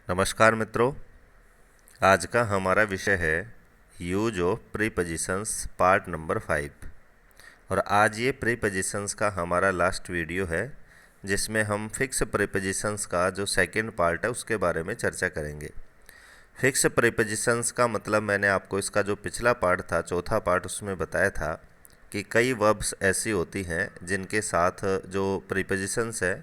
नमस्कार मित्रों। आज का हमारा विषय है use of prepositions part number 5। और आज ये प्रीपोजिशंस का हमारा लास्ट वीडियो है जिसमें हम फिक्स प्रीपोजिशंस का जो सेकंड पार्ट है उसके बारे में चर्चा करेंगे। फिक्स प्रीपोजिशंस का मतलब मैंने आपको इसका जो पिछला पार्ट था, चौथा पार्ट, उसमें बताया था कि कई वर्ब्स ऐसी होती हैं जिनके साथ जो प्रीपोजिशंस है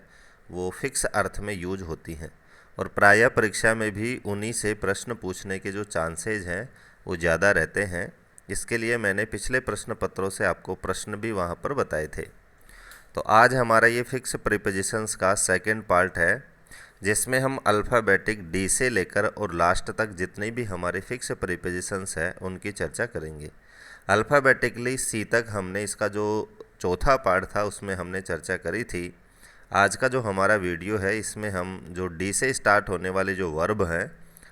वो फिक्स अर्थ में यूज होती हैं और प्रायः परीक्षा में भी उन्हीं से प्रश्न पूछने के जो चांसेज हैं वो ज़्यादा रहते हैं। इसके लिए मैंने पिछले प्रश्न पत्रों से आपको प्रश्न भी वहाँ पर बताए थे। तो आज हमारा ये फिक्स प्रीपोजिशंस का सेकंड पार्ट है जिसमें हम अल्फ़ाबेटिक डी से लेकर और लास्ट तक जितनी भी हमारे फिक्स प्रीपोजिशंस हैं उनकी चर्चा करेंगे। अल्फ़ाबेटिकली सी तक हमने इसका जो चौथा पार्ट था उसमें हमने चर्चा करी थी। आज का जो हमारा वीडियो है इसमें हम जो डी से स्टार्ट होने वाले जो वर्ब हैं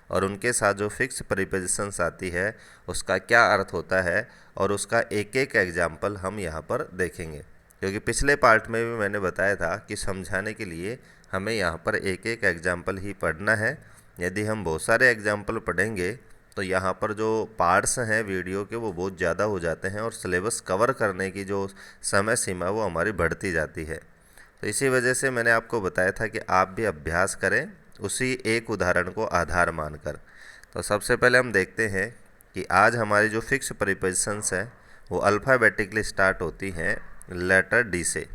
और उनके साथ जो फिक्स प्रीपोजिशंस आती है उसका क्या अर्थ होता है और उसका एक एक एग्जाम्पल हम यहाँ पर देखेंगे। क्योंकि पिछले पार्ट में भी मैंने बताया था कि समझाने के लिए हमें यहाँ पर एक एक एग्जाम्पल ही पढ़ना है। यदि हम बहुत सारे एग्जाम्पल पढ़ेंगे तो यहाँ पर जो पार्ट्स हैं वीडियो के वो बहुत ज़्यादा हो जाते हैं और सिलेबस कवर करने की जो समय सीमा वो हमारी बढ़ती जाती है। तो इसी वजह से मैंने आपको बताया था कि आप भी अभ्यास करें उसी एक उदाहरण को आधार मानकर। तो सबसे पहले हम देखते हैं कि आज हमारी जो फिक्स प्रीपोजिशंस हैं वो अल्फ़ाबेटिकली स्टार्ट होती हैं लेटर डी से।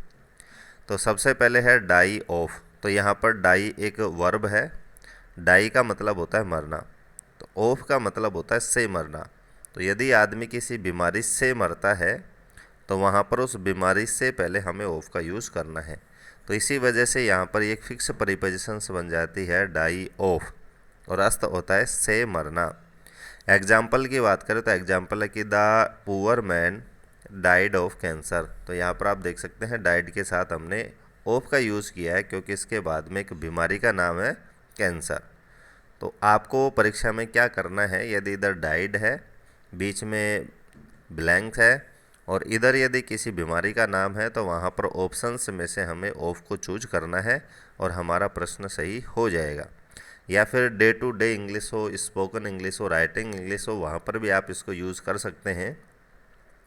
तो सबसे पहले है डाई ऑफ। तो यहाँ पर डाई एक वर्ब है। डाई का मतलब होता है मरना, तो ऑफ का मतलब होता है से मरना। तो यदि आदमी किसी बीमारी से मरता है तो वहाँ पर उस बीमारी से पहले हमें ऑफ का यूज़ करना है। तो इसी वजह से यहाँ पर एक फिक्स प्रीपोजिशंस बन जाती है डाई ऑफ और अर्थ होता है से मरना। एग्जाम्पल की बात करें तो एग्जाम्पल है कि the poor man died of cancer. तो यहाँ पर आप देख सकते हैं डाइड के साथ हमने ऑफ का यूज़ किया है क्योंकि इसके बाद में एक बीमारी का नाम है कैंसर। तो आपको परीक्षा में क्या करना है, यदि इधर डाइड है, बीच में ब्लैंक है और इधर यदि किसी बीमारी का नाम है तो वहाँ पर ऑप्शंस में से हमें ऑफ को चूज करना है और हमारा प्रश्न सही हो जाएगा। या फिर डे टू डे इंग्लिश हो, स्पोकन इंग्लिश हो, राइटिंग इंग्लिश हो, वहाँ पर भी आप इसको यूज़ कर सकते हैं।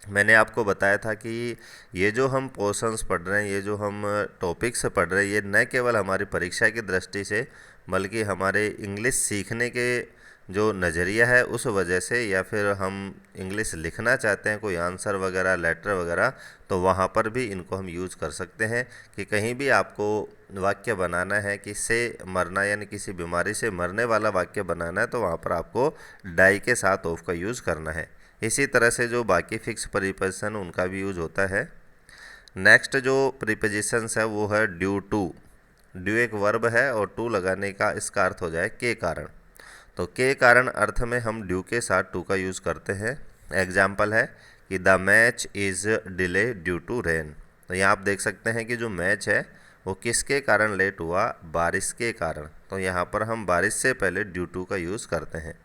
मैंने आपको बताया था कि ये जो हम पोर्शंस पढ़ रहे हैं, ये जो हम टॉपिक्स पढ़ रहे हैं, ये न केवल हमारी परीक्षा की दृष्टि से बल्कि हमारे इंग्लिश सीखने के जो नज़रिया है उस वजह से, या फिर हम इंग्लिश लिखना चाहते हैं कोई आंसर वगैरह, लेटर वगैरह, तो वहाँ पर भी इनको हम यूज़ कर सकते हैं। कि कहीं भी आपको वाक्य बनाना है कि से मरना यानी किसी बीमारी से मरने वाला वाक्य बनाना है तो वहाँ पर आपको डाई के साथ ऑफ का यूज़ करना है। इसी तरह से जो बाकी फिक्स प्रीपोजिशन उनका भी यूज होता है। नेक्स्ट जो प्रीपोजिशंस है वो है ड्यू टू। ड्यू एक वर्ब है और टू लगाने का इसका अर्थ हो जाए के कारण। तो के कारण अर्थ में हम ड्यू के साथ टू का यूज़ करते हैं। एग्जाम्पल है कि the match is delay due to rain. तो यहाँ आप देख सकते हैं कि जो मैच है वो किसके कारण लेट हुआ, बारिश के कारण। तो यहाँ पर हम बारिश से पहले ड्यू टू का यूज़ करते हैं।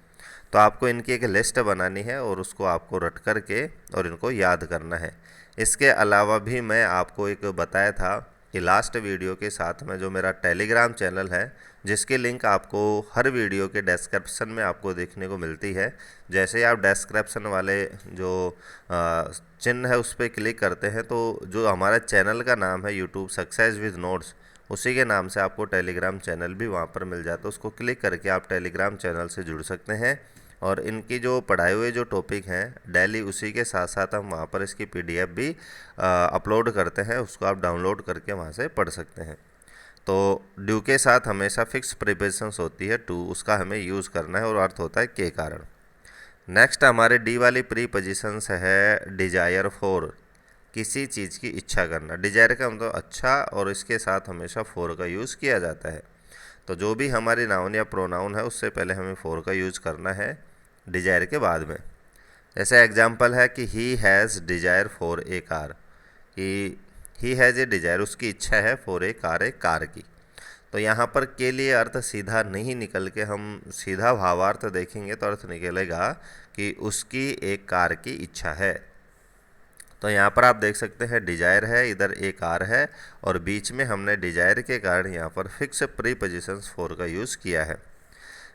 तो आपको इनकी एक लिस्ट बनानी है और उसको आपको रट करके और इनको याद करना है। इसके अलावा भी मैं आपको एक बताया था कि लास्ट वीडियो के साथ में जो मेरा टेलीग्राम चैनल है जिसकी लिंक आपको हर वीडियो के डिस्क्रिप्शन में आपको देखने को मिलती है। जैसे ही आप डिस्क्रिप्शन वाले जो चिन्ह है उस पर क्लिक करते हैं तो जो हमारा चैनल का नाम है यूट्यूब सक्सेस विद नोट्स, उसी के नाम से आपको टेलीग्राम चैनल भी वहाँ पर मिल जाता है। उसको क्लिक करके आप टेलीग्राम चैनल से जुड़ सकते हैं और इनकी जो पढ़ाए हुए जो टॉपिक हैं डेली उसी के साथ साथ हम वहाँ पर इसकी पीडीएफ भी अपलोड करते हैं, उसको आप डाउनलोड करके वहाँ से पढ़ सकते हैं। तो ड्यू के साथ हमेशा फिक्स प्रीपोजिशंस होती है टू, उसका हमें यूज़ करना है और अर्थ होता है के कारण। नेक्स्ट हमारे डी वाली प्रीपोजिशंस है डिजायर फॉर। किसी चीज़ की इच्छा करना। डिजायर का मतलब अच्छा और इसके साथ हमेशा फॉर का यूज़ किया जाता है। तो जो भी हमारी नाउन या प्रोनाउन है उससे पहले हमें फॉर का यूज़ करना है डिजायर के बाद में। जैसे एग्जाम्पल है कि he has desire for a car. कि ही हैज़ ए डिजायर, उसकी इच्छा है, फॉर ए कार की। तो यहाँ पर के लिए अर्थ सीधा नहीं निकल के हम सीधा भावार्थ देखेंगे तो अर्थ निकलेगा कि उसकी एक कार की इच्छा है। तो यहाँ पर आप देख सकते हैं डिजायर है, इधर ए कार है और बीच में हमने डिजायर के कारण यहाँ पर फिक्स प्रीपोजिशंस फॉर का यूज़ किया है।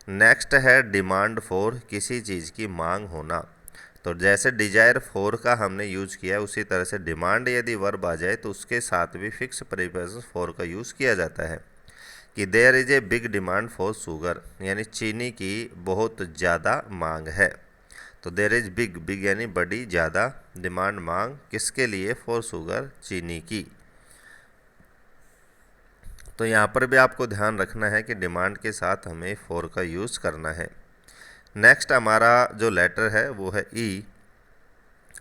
नेक्स्ट है डिमांड फॉर, किसी चीज़ की मांग होना। तो जैसे डिजायर फॉर का हमने यूज किया है, उसी तरह से डिमांड यदि वर्ब आ जाए तो उसके साथ भी फिक्स प्रीपोजिशन फॉर का यूज़ किया जाता है कि there is a big demand for sugar, यानी चीनी की बहुत ज़्यादा मांग है। तो देयर इज बिग, बिग यानी बड़ी, ज़्यादा, डिमांड मांग, किसके लिए? फॉर शुगर, चीनी की। तो यहाँ पर भी आपको ध्यान रखना है कि डिमांड के साथ हमें फॉर का यूज़ करना है। नेक्स्ट हमारा जो लेटर है वो है ई।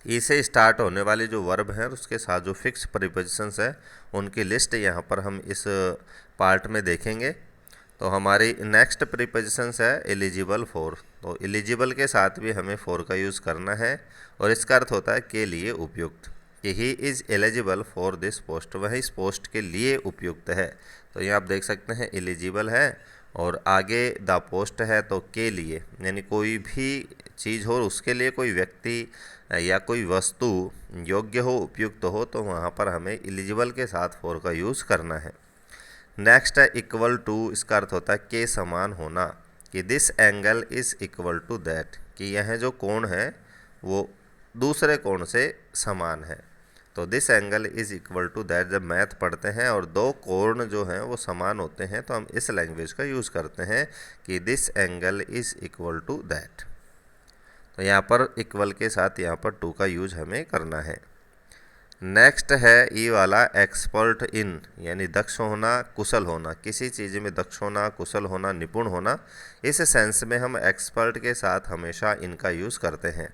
ई से स्टार्ट होने वाली जो वर्ब है उसके साथ जो फिक्स प्रीपोजिशंस है उनकी लिस्ट यहाँ पर हम इस पार्ट में देखेंगे। तो हमारी नेक्स्ट प्रीपोजिशंस है एलिजिबल फॉर। तो एलिजिबल के साथ भी हमें फॉर का यूज़ करना है और इसका अर्थ होता है के लिए उपयुक्त, कि he is eligible for this post, वह इस पोस्ट के लिए उपयुक्त है। तो ये आप देख सकते हैं एलिजिबल है और आगे द पोस्ट है तो के लिए, यानी कोई भी चीज़ हो उसके लिए कोई व्यक्ति या कोई वस्तु योग्य हो, उपयुक्त हो, तो वहाँ पर हमें एलिजिबल के साथ फॉर का यूज़ करना है। नेक्स्ट है इक्वल टू, इसका अर्थ होता है के समान होना, कि this angle is equal to that, कि यह जो कोण है वो दूसरे कोण से समान है। तो this angle is equal to that, जब मैथ पढ़ते हैं और दो कोण जो हैं वो समान होते हैं तो हम इस लैंग्वेज का यूज़ करते हैं कि this angle is equal to that. तो यहाँ पर इक्वल के साथ यहाँ पर टू का यूज हमें करना है। नेक्स्ट है ई वाला एक्सपर्ट इन, यानी दक्ष होना, कुशल होना, किसी चीज़ में दक्ष होना, कुशल होना, निपुण होना। इस सेंस में हम एक्सपर्ट के साथ हमेशा इनका यूज़ करते हैं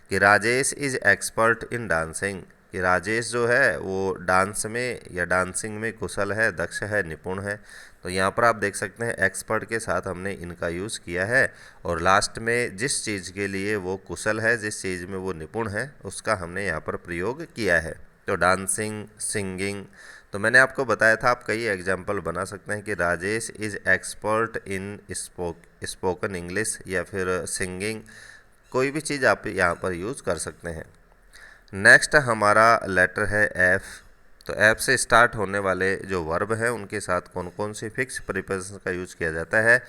कि Rajesh is expert in dancing, कि राजेश जो है वो डांस में या डांसिंग में कुशल है, दक्ष है, निपुण है। तो यहाँ पर आप देख सकते हैं एक्सपर्ट के साथ हमने इनका यूज़ किया है और लास्ट में जिस चीज़ के लिए वो कुशल है, जिस चीज़ में वो निपुण है, उसका हमने यहाँ पर प्रयोग किया है। तो डांसिंग, सिंगिंग। तो मैंने आपको बताया था आप कई एग्जाम्पल बना सकते हैं कि Rajesh is expert in spoken English या फिर सिंगिंग, कोई भी चीज़ आप यहाँ पर यूज़ कर सकते हैं। नेक्स्ट हमारा लेटर है एफ। तो एफ से स्टार्ट होने वाले जो वर्ब हैं उनके साथ कौन कौन सी फिक्स प्रीपोजिशन का यूज़ किया जाता है,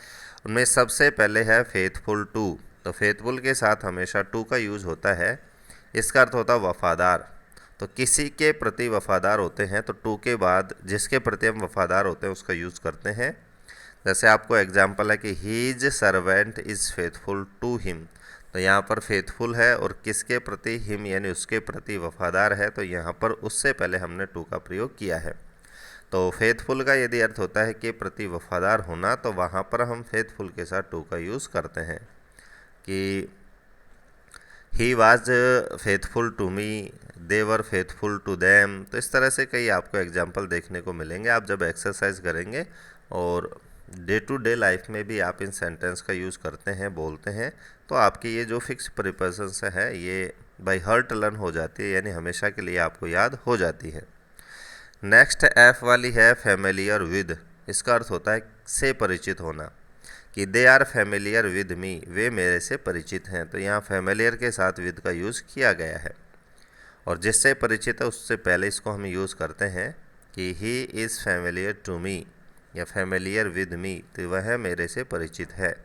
उनमें सबसे पहले है फेथफुल टू। तो फेथफुल के साथ हमेशा टू का यूज़ होता है, इसका अर्थ होता है वफ़ादार। तो किसी के प्रति वफ़ादार होते हैं तो टू के बाद जिसके प्रति हम वफ़ादार होते हैं उसका यूज़ करते हैं। जैसे आपको एग्जाम्पल है कि his servant is faithful to him. तो यहाँ पर फेथफुल है और किसके प्रति? हिम, यानी उसके प्रति वफादार है। तो यहाँ पर उससे पहले हमने टू का प्रयोग किया है। तो फेथफुल का यदि अर्थ होता है कि प्रति वफादार होना, तो वहाँ पर हम फेथफुल के साथ टू का यूज़ करते हैं कि he was faithful to me, they were faithful to them. तो इस तरह से कई आपको एग्जाम्पल देखने को मिलेंगे आप जब एक्सरसाइज करेंगे और डे टू डे लाइफ में भी आप इन सेंटेंस का यूज़ करते हैं, बोलते हैं, तो आपकी ये जो फिक्स प्रीपोजिशंस है ये बाय हार्ट लर्न हो जाती है, यानी हमेशा के लिए आपको याद हो जाती है। नेक्स्ट एफ वाली है फैमिलियर विद। इसका अर्थ होता है से परिचित होना, कि they are familiar with me, वे मेरे से परिचित हैं। तो यहाँ फैमिलियर के साथ विद का यूज़ किया गया है और जिससे परिचित है उससे पहले इसको हम यूज़ करते हैं कि he is familiar to me या फैमिलियर विद मी, तो वह मेरे से परिचित है।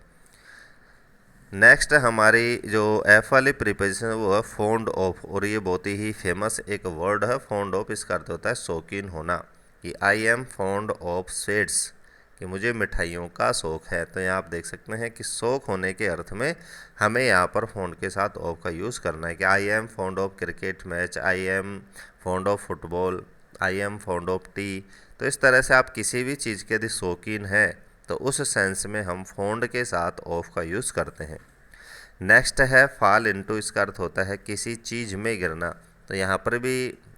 नेक्स्ट हमारी जो एफ वाली प्रीपोजिशन है वो है फॉन्ड ऑफ, और ये बहुत ही फेमस एक वर्ड है फॉन्ड ऑफ। इसका अर्थ होता है शौकीन होना, कि I am fond of sweets, कि मुझे मिठाइयों का शौक़ है। तो यहाँ आप देख सकते हैं कि शौक़ होने के अर्थ में हमें यहाँ पर फॉन्ड के साथ ऑफ का यूज़ करना है कि I am fond of cricket match, I am fond of football, I am fond of T. तो इस तरह से आप किसी भी चीज़ के यदि शौकीन हैं तो उस सेंस में हम फॉन्ड के साथ ऑफ का यूज़ करते हैं। नेक्स्ट है फॉल इनटू। इसका अर्थ होता है किसी चीज़ में गिरना। तो यहाँ पर भी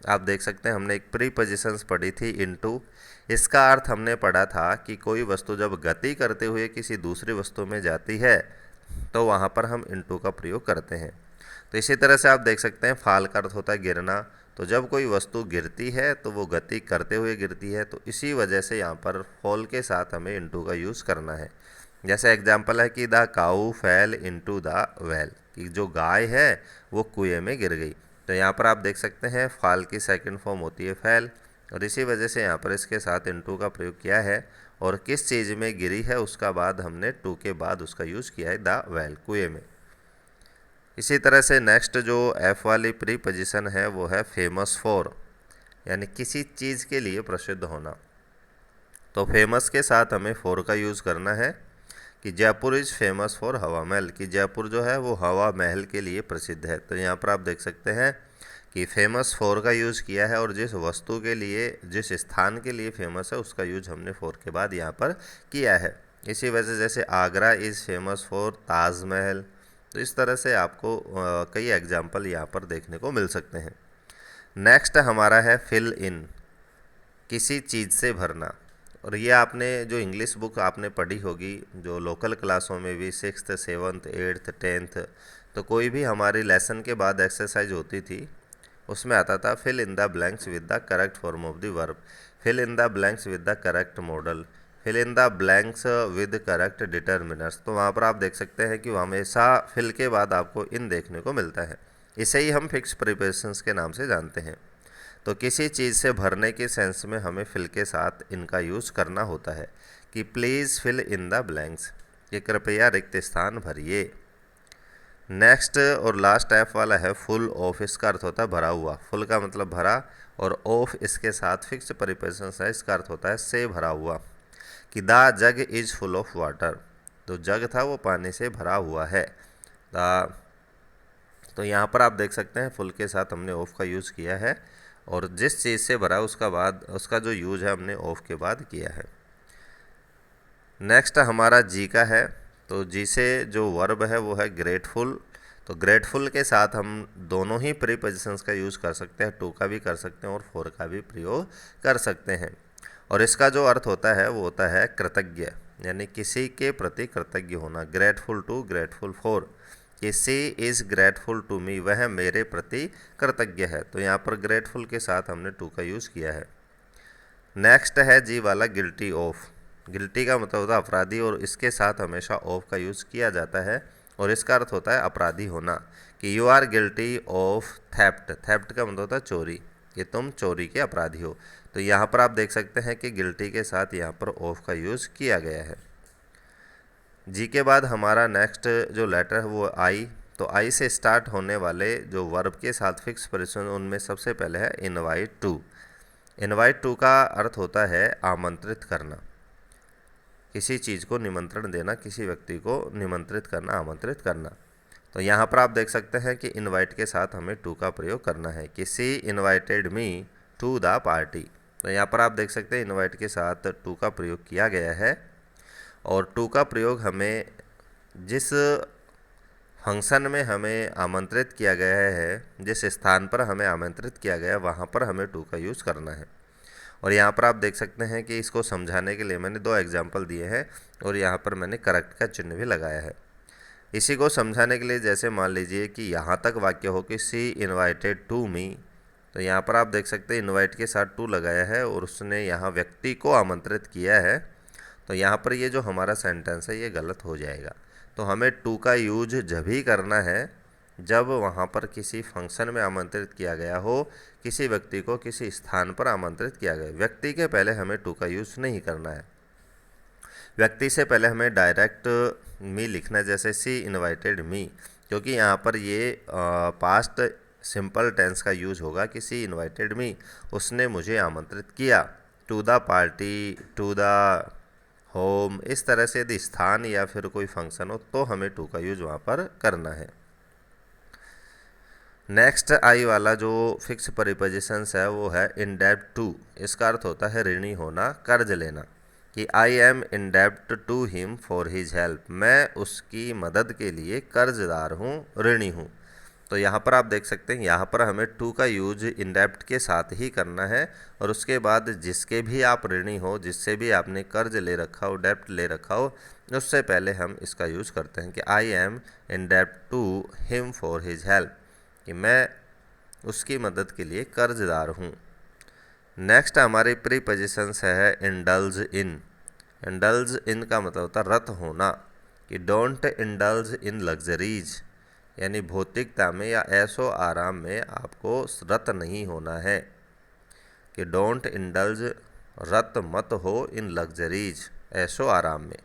आप देख सकते हैं हमने एक प्रीपोजिशंस पढ़ी थी इनटू। इसका अर्थ हमने पढ़ा था कि कोई वस्तु जब गति करते हुए किसी दूसरी वस्तु में जाती है तो वहाँ पर हम इनटू का प्रयोग करते हैं। तो इसी तरह से आप देख सकते हैं फॉल का अर्थ होता है गिरना। तो जब कोई वस्तु गिरती है तो वो गति करते हुए गिरती है, तो इसी वजह से यहाँ पर फॉल के साथ हमें इनटू का यूज़ करना है। जैसे एग्जाम्पल है कि द काऊ फैल इनटू द वेल, कि जो गाय है वो कुएं में गिर गई। तो यहाँ पर आप देख सकते हैं फॉल की सेकंड फॉर्म होती है फैल, और इसी वजह से यहाँ पर इसके साथ इनटू का प्रयोग किया है और किस चीज़ में गिरी है उसका बाद हमने टू के बाद उसका यूज़ किया है द वेल, कुएं में। इसी तरह से नेक्स्ट जो एफ वाली प्रीपोजिशन है वो है फेमस फॉर, यानी किसी चीज़ के लिए प्रसिद्ध होना। तो फेमस के साथ हमें फॉर का यूज़ करना है कि जयपुर इज़ फेमस फॉर हवा महल, कि जयपुर जो है वो हवा महल के लिए प्रसिद्ध है। तो यहाँ पर आप देख सकते हैं कि फेमस फॉर का यूज़ किया है और जिस वस्तु के लिए, जिस स्थान के लिए फेमस है उसका यूज हमने फॉर के बाद यहाँ पर किया है। इसी वजह से जैसे Agra is famous for Taj Mahal, तो इस तरह से आपको कई एग्जाम्पल यहाँ पर देखने को मिल सकते हैं। नेक्स्ट हमारा है फिल इन, किसी चीज़ से भरना। और ये आपने जो इंग्लिश बुक आपने पढ़ी होगी, जो लोकल क्लासों में भी 6th 7th 8th 10th, तो कोई भी हमारी लेसन के बाद एक्सरसाइज होती थी उसमें आता था fill in the blanks with the correct form of the verb, fill in the blanks with the correct modal, fill in the blanks with correct determiners. तो वहाँ पर आप देख सकते हैं कि हमेशा फिल के बाद आपको इन देखने को मिलता है। इसे ही हम फिक्स प्रीपोजिशंस के नाम से जानते हैं। तो किसी चीज़ से भरने के सेंस में हमें फिल के साथ इनका यूज़ करना होता है कि please fill in the blanks, कि कृपया रिक्त स्थान भरिए। नेक्स्ट और लास्ट एफ वाला है फुल ऑफ, इसका अर्थ होता है भरा हुआ। फुल का मतलब भरा और ऑफ इसके साथ फिक्स प्रीपोजिशन है, इसका अर्थ होता है से भरा हुआ, कि the jug is full of water, तो जग था वो पानी से भरा हुआ है। तो यहाँ पर आप देख सकते हैं फुल के साथ हमने ऑफ का यूज़ किया है और जिस चीज़ से भरा उसका बाद उसका जो यूज है हमने ऑफ के बाद किया है। नेक्स्ट हमारा जी का है, तो जी से जो वर्ब है वो है ग्रेटफुल। तो ग्रेटफुल के साथ हम दोनों ही प्रीपोजिशंस का यूज़ कर सकते हैं, टू का भी कर सकते हैं और फॉर का भी प्रयोग कर सकते हैं। और इसका जो अर्थ होता है वो होता है कृतज्ञ, यानी किसी के प्रति कृतज्ञ होना। ग्रेटफुल टू, ग्रेटफुल फॉर, कि she is grateful to me, वह मेरे प्रति कृतज्ञ है। तो यहाँ पर ग्रेटफुल के साथ हमने टू का यूज़ किया है। नेक्स्ट है जी वाला गिल्टी ऑफ, गिल्टी का मतलब होता है अपराधी और इसके साथ हमेशा ऑफ का यूज़ किया जाता है और इसका अर्थ होता है अपराधी होना, कि you are guilty of theft, theft का मतलब होता है चोरी, कि तुम चोरी के अपराधी हो। तो यहाँ पर आप देख सकते हैं कि गिल्टी के साथ यहाँ पर ऑफ का यूज़ किया गया है। जी के बाद हमारा नेक्स्ट जो लेटर है वो आई। तो आई से स्टार्ट होने वाले जो वर्ब के साथ फिक्स प्रेजेंट उनमें सबसे पहले है इनवाइट टू। इनवाइट टू का अर्थ होता है आमंत्रित करना, किसी चीज़ को निमंत्रण देना, किसी व्यक्ति को निमंत्रित करना, आमंत्रित करना। तो यहाँ पर आप देख सकते हैं कि इनवाइट के साथ हमें टू का प्रयोग करना है, कि she invited me to the party. तो यहाँ पर आप देख सकते हैं इनवाइट के साथ टू का प्रयोग किया गया है और टू का प्रयोग हमें जिस फंक्शन में हमें आमंत्रित किया गया है, जिस स्थान पर हमें आमंत्रित किया गया है वहाँ पर हमें टू का यूज़ करना है। और यहाँ पर आप देख सकते हैं कि इसको समझाने के लिए मैंने दो एग्जाम्पल दिए हैं और यहाँ पर मैंने करेक्ट का चिन्ह भी लगाया है। इसी को समझाने के लिए जैसे मान लीजिए कि यहाँ तक वाक्य हो कि सी इन्वाइटेड टू मी, तो यहाँ पर आप देख सकते हैं इन्वाइट के साथ टू लगाया है और उसने यहाँ व्यक्ति को आमंत्रित किया है। तो यहाँ पर ये जो हमारा सेंटेंस है ये गलत हो जाएगा। तो हमें टू का यूज जब ही करना है जब वहाँ पर किसी फंक्शन में आमंत्रित किया गया हो, किसी व्यक्ति को किसी स्थान पर आमंत्रित किया गया। व्यक्ति के पहले हमें टू का यूज़ नहीं करना है। व्यक्ति से पहले हमें डायरेक्ट मी लिखना है, जैसे सी इनवाइटेड मी, क्योंकि यहाँ पर ये पास्ट सिंपल टेंस का यूज होगा कि सी इनवाइटेड मी, उसने मुझे आमंत्रित किया, to the party, to the home. इस तरह से यदि स्थान या फिर कोई फंक्शन हो तो हमें टू का यूज वहाँ पर करना है। नेक्स्ट आई वाला जो फिक्स प्रीपोजिशंस है वो है इन डेब्ट टू। इसका अर्थ होता है ऋणी होना, कर्ज लेना, कि आई एम इन डेब्ट to him for his help, मैं उसकी मदद के लिए कर्जदार हूँ, ऋणी हूँ। तो यहाँ पर आप देख सकते हैं यहाँ पर हमें टू का यूज इन डेब्ट के साथ ही करना है और उसके बाद जिसके भी आप ऋणी हो, जिससे भी आपने कर्ज ले रखा हो, डेब्ट ले रखा हो, उससे पहले हम इसका यूज़ करते हैं कि आई एम इन डेब्ट to him for his help, कि मैं उसकी मदद के लिए कर्जदार हूँ। नेक्स्ट हमारी प्रीपोजिशंस है इंडल्ज इन। इंडल्ज इन का मतलब होता है रत होना, कि डोंट इंडल्ज इन लग्जरीज, यानी भौतिकता में या ऐशो आराम में आपको रत नहीं होना है, कि डोंट इंडल्ज रत मत हो इन लग्जरीज, ऐशो आराम में।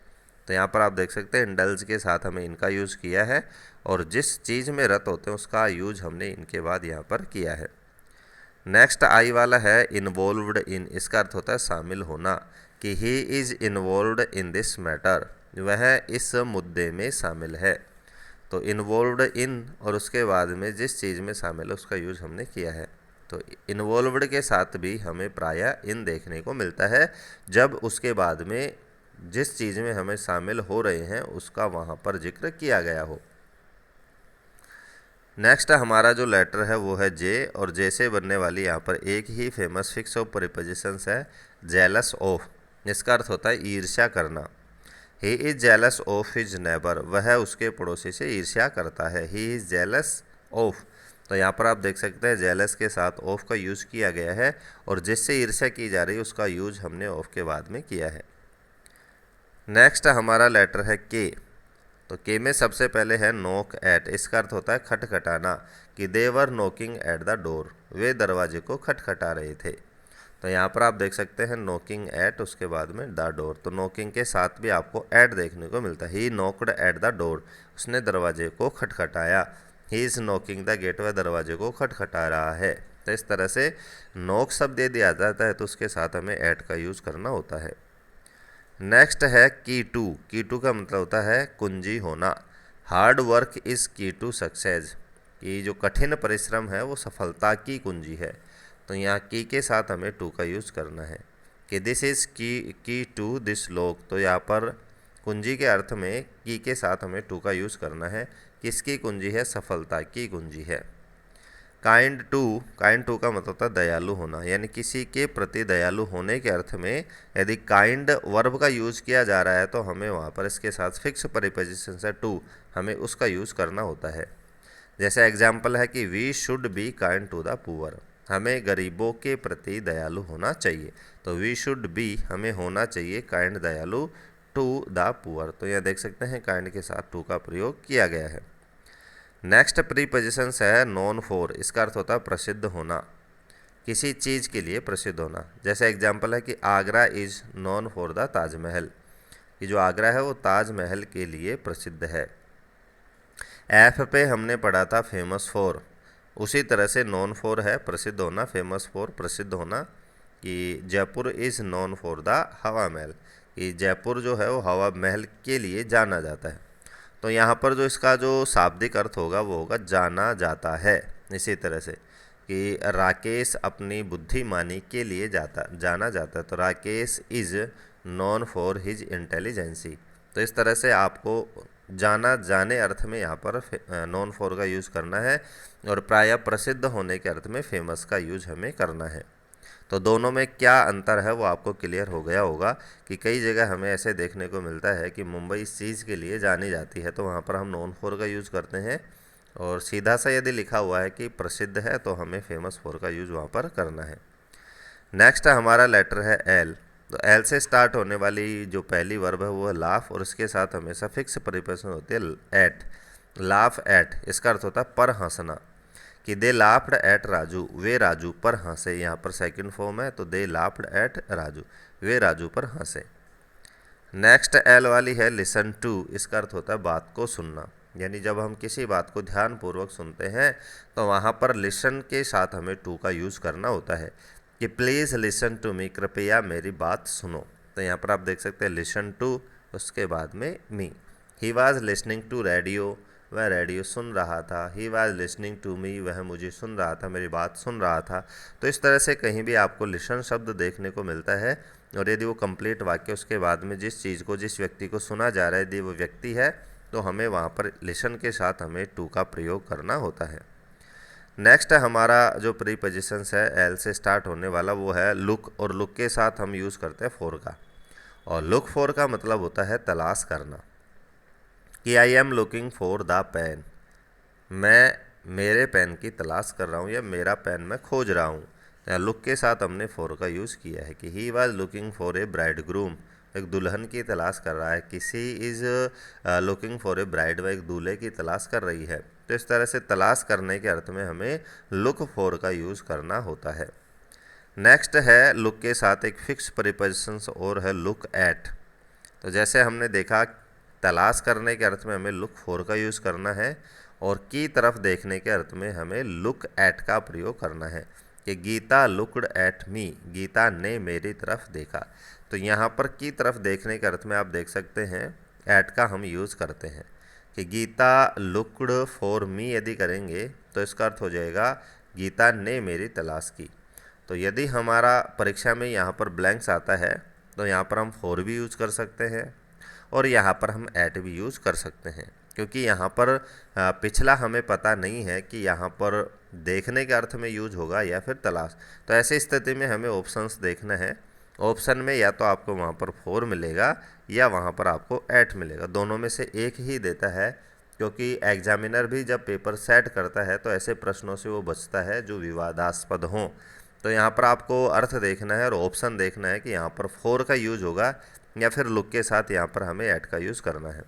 तो यहाँ पर आप देख सकते हैं इंडल्ज के साथ हमें इनका यूज़ किया है, और जिस चीज़ में रत होते हैं उसका यूज हमने इनके बाद यहाँ पर किया है। नेक्स्ट आई वाला है इन्वॉल्व्ड इन, इसका अर्थ होता है शामिल होना, कि he is involved in this matter, वह इस मुद्दे में शामिल है। तो इन्वॉल्व्ड इन और उसके बाद में जिस चीज़ में शामिल है उसका यूज़ हमने किया है। तो इन्वॉल्व्ड के साथ भी हमें प्रायः इन देखने को मिलता है, जब उसके बाद में जिस चीज़ में हमें शामिल हो रहे हैं उसका वहाँ पर जिक्र किया गया हो। नेक्स्ट हमारा जो लेटर है वो है जे, और जे से बनने वाली यहाँ पर एक ही फेमस फिक्स ऑफ प्रीपोजिशंस है, जेलस ऑफ। इसका अर्थ होता है ईर्ष्या करना। He is jealous of his neighbour, वह उसके पड़ोसी से ईर्ष्या करता है। ही इज़ जेलस ऑफ, तो यहाँ पर आप देख सकते हैं जेलस के साथ ऑफ का यूज़ किया गया है, और जिससे ईर्ष्या की जा रही है उसका यूज हमने ऑफ के बाद में किया है। नेक्स्ट हमारा लेटर है के। तो के में सबसे पहले है नॉक एट, इसका अर्थ होता है खटखटाना, कि दे वर नॉकिंग एट द डोर, वे दरवाजे को खटखटा रहे थे। तो यहाँ पर आप देख सकते हैं नॉकिंग एट, उसके बाद में द डोर। तो नॉकिंग के साथ भी आपको एट देखने को मिलता है। He knocked at the door, उसने दरवाजे को खटखटाया। He is knocking the gate, वह दरवाजे को खटखटा रहा है। तो इस तरह से नॉक शब्द दे दिया जाता है तो उसके साथ हमें एट का यूज़ करना होता है। नेक्स्ट है की टू। की टू का मतलब होता है कुंजी होना। हार्ड वर्क इज़ की टू सक्सेस, कि जो कठिन परिश्रम है वो सफलता की कुंजी है। तो यहाँ की के साथ हमें टू का यूज़ करना है, कि दिस इज़ की टू दिस लॉक। तो यहाँ पर कुंजी के अर्थ में की के साथ हमें टू का यूज़ करना है। किसकी कुंजी है? सफलता की कुंजी है। काइंड टू का मतलब होता है दयालु होना, यानी किसी के प्रति दयालु होने के अर्थ में यदि काइंड वर्ब का यूज़ किया जा रहा है तो हमें वहाँ पर इसके साथ फिक्स प्रीपोजिशन से टू, हमें उसका यूज़ करना होता है। जैसे एग्जाम्पल है कि we should be kind to the poor, हमें गरीबों के प्रति दयालु होना चाहिए। तो वी शुड बी, हमें होना चाहिए काइंड दयालु टू द पुअर। तो यह देख सकते हैं काइंड के साथ टू का प्रयोग किया गया है। नेक्स्ट प्रीपोजिशन है नोन फॉर, इसका अर्थ होता है प्रसिद्ध होना, किसी चीज़ के लिए प्रसिद्ध होना। जैसे एग्जाम्पल है कि Agra is known for the Taj Mahal, कि जो आगरा है वो ताजमहल के लिए प्रसिद्ध है। एफ पे हमने पढ़ा था फेमस फॉर, उसी तरह से नोन फॉर है प्रसिद्ध होना, फेमस फॉर प्रसिद्ध होना, कि Jaipur is known for the हवा महल, कि जयपुर जो है वो हवा महल के लिए जाना जाता है। तो यहाँ पर जो इसका जो शाब्दिक अर्थ होगा वो होगा जाना जाता है। इसी तरह से कि राकेश अपनी बुद्धिमानी के लिए जाना जाता है, तो Rakesh is known for his intelligency. तो इस तरह से आपको जाना जाने अर्थ में यहाँ पर नोन फॉर का यूज़ करना है, और प्रायः प्रसिद्ध होने के अर्थ में फेमस का यूज हमें करना है। तो दोनों में क्या अंतर है वो आपको क्लियर हो गया होगा, कि कई जगह हमें ऐसे देखने को मिलता है कि मुंबई इस चीज़ के लिए जानी जाती है तो वहाँ पर हम नोन फॉर का यूज़ करते हैं, और सीधा सा यदि लिखा हुआ है कि प्रसिद्ध है तो हमें फेमस फॉर का यूज़ वहाँ पर करना है। नेक्स्ट हमारा लेटर है एल। तो एल से स्टार्ट होने वाली जो पहली वर्ब है वो है लाफ, और इसके साथ हमेशा फिक्स प्रीपोजिशन होती है एट। लाफ एट, इसका अर्थ होता है पर हंसना, कि दे लाफ्ड एट राजू, वे राजू पर हंसे। यहाँ पर सेकंड फॉर्म है तो दे लाफ्ड एट राजू, वे राजू पर हंसे। नेक्स्ट एल वाली है लिसन टू, इसका अर्थ होता है बात को सुनना, यानी जब हम किसी बात को ध्यानपूर्वक सुनते हैं तो वहाँ पर लिसन के साथ हमें टू का यूज़ करना होता है, कि प्लीज़ लिसन टू मी, कृपया मेरी बात सुनो। तो यहाँ पर आप देख सकते हैं लिसन टू, उसके बाद में me. He was listening to radio, वह रेडियो सुन रहा था। He was listening to me, वह मुझे सुन रहा था, मेरी बात सुन रहा था। तो इस तरह से कहीं भी आपको लिसन शब्द देखने को मिलता है, और यदि वो कंप्लीट वाक्य उसके बाद में जिस चीज़ को, जिस व्यक्ति को सुना जा रहा है, यदि वो व्यक्ति है तो हमें वहाँ पर लिसन के साथ हमें टू का प्रयोग करना होता है। नेक्स्ट हमारा जो प्रीपोजिशंस है एल से स्टार्ट होने वाला वो है लुक, और लुक के साथ हम यूज़ करते हैं फॉर का, और लुक फॉर का मतलब होता है तलाश करना, कि I am looking for the pen, मैं मेरे पेन की तलाश कर रहा हूँ, या मेरा पेन मैं खोज रहा हूँ। यहाँ लुक के साथ हमने फॉर का यूज़ किया है, कि he was looking for a bride groom, एक दुल्हन की तलाश कर रहा है। किसी is looking for a bride, वह एक दूल्हे की तलाश कर रही है। तो इस तरह से तलाश करने के अर्थ में हमें लुक फॉर का यूज़ करना होता है। नेक्स्ट है लुक के साथ एक फिक्स प्रीपोजिशंस और है लुक एट। तो जैसे हमने देखा तलाश करने के अर्थ में हमें लुक फॉर का यूज़ करना है और की तरफ देखने के अर्थ में हमें लुक एट का प्रयोग करना है कि Gita looked at me, Gita ने मेरी तरफ देखा। तो यहाँ पर की तरफ देखने के अर्थ में आप देख सकते हैं एट का हम यूज़ करते हैं कि गीता लुक्ड फॉर मी यदि करेंगे तो इसका अर्थ हो जाएगा गीता ने मेरी तलाश की। तो यदि हमारा परीक्षा में यहाँ पर ब्लैंक्स आता है तो यहाँ पर हम फॉर भी यूज़ कर सकते हैं और यहाँ पर हम एट भी यूज़ कर सकते हैं, क्योंकि यहाँ पर पिछला हमें पता नहीं है कि यहाँ पर देखने के अर्थ में यूज होगा या फिर तलाश। तो ऐसी स्थिति में हमें ऑप्शंस देखना है। ऑप्शन में या तो आपको वहाँ पर फॉर मिलेगा या वहाँ पर आपको एट मिलेगा, दोनों में से एक ही देता है, क्योंकि एग्जामिनर भी जब पेपर सेट करता है तो ऐसे प्रश्नों से वो बचता है जो विवादास्पद हों। तो यहाँ पर आपको अर्थ देखना है और ऑप्शन देखना है कि यहाँ पर फॉर का यूज होगा या फिर लुक के साथ यहाँ पर हमें एट का यूज़ करना है।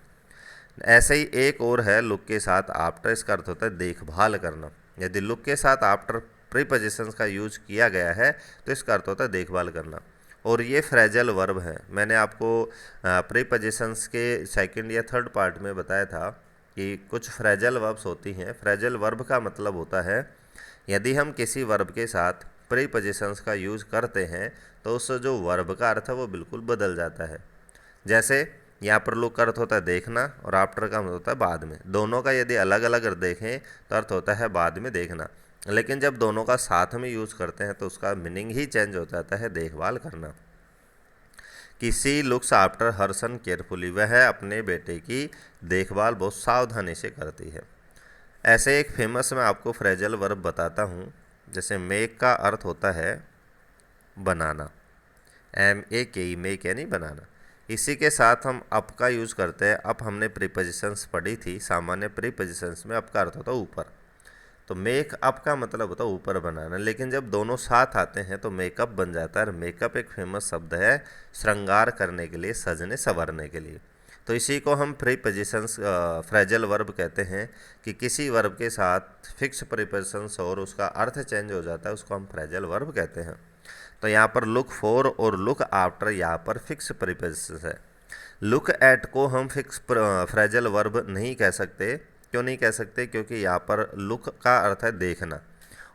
ऐसे ही एक और है लुक के साथ आफ्टर, इसका अर्थ होता है देखभाल करना। यदि लुक के साथ आफ्टर प्रीपोजिशंस का यूज किया गया है तो इसका अर्थ होता है देखभाल करना। और ये फ्रेजल वर्ब है। मैंने आपको प्रीपोजिशंस के सेकंड या थर्ड पार्ट में बताया था कि कुछ फ्रेजल वर्ब्स होती हैं। फ्रेजल वर्ब का मतलब होता है यदि हम किसी वर्ब के साथ प्रीपोजिशंस का यूज़ करते हैं तो उस जो वर्ब का अर्थ है वो बिल्कुल बदल जाता है। जैसे यहाँ पर लुक का अर्थ होता है देखना और आफ्टर का अर्थ होता है बाद में। दोनों का यदि अलग अलग देखें तो अर्थ होता है बाद में देखना, लेकिन जब दोनों का साथ में यूज़ करते हैं तो उसका मीनिंग ही चेंज हो जाता है देखभाल करना। किसी लुक्स आफ्टर हर सन केयरफुली, वह अपने बेटे की देखभाल बहुत सावधानी से करती है। ऐसे एक फेमस मैं आपको फ्रेजल वर्ब बताता हूँ। जैसे मेक का अर्थ होता है बनाना, MEK, मेक यानी बनाना। इसी के साथ हम अप का यूज़ करते हैं। अप हमने प्रीपोजिशंस पढ़ी थी, सामान्य प्रीपोजिशंस में अप का अर्थ होता है ऊपर। तो मेक अप का मतलब होता है ऊपर बनाना, लेकिन जब दोनों साथ आते हैं तो मेकअप बन जाता है। और मेकअप एक फेमस शब्द है श्रृंगार करने के लिए, सजने संवरने के लिए। तो इसी को हम प्रीपोजिशंस फ्रेजल वर्ब कहते हैं कि किसी वर्ब के साथ फिक्स प्रीपोजिशंस और उसका अर्थ चेंज हो जाता है, उसको हम फ्रेजल वर्ब कहते हैं। तो यहाँ पर लुक फॉर और लुक आफ्टर यहाँ पर फिक्स प्रीपोजिशंस है। लुक एट को हम फिक्स फ्रेजल वर्ब नहीं कह सकते। क्यों नहीं कह सकते? क्योंकि यहाँ पर लुक का अर्थ है देखना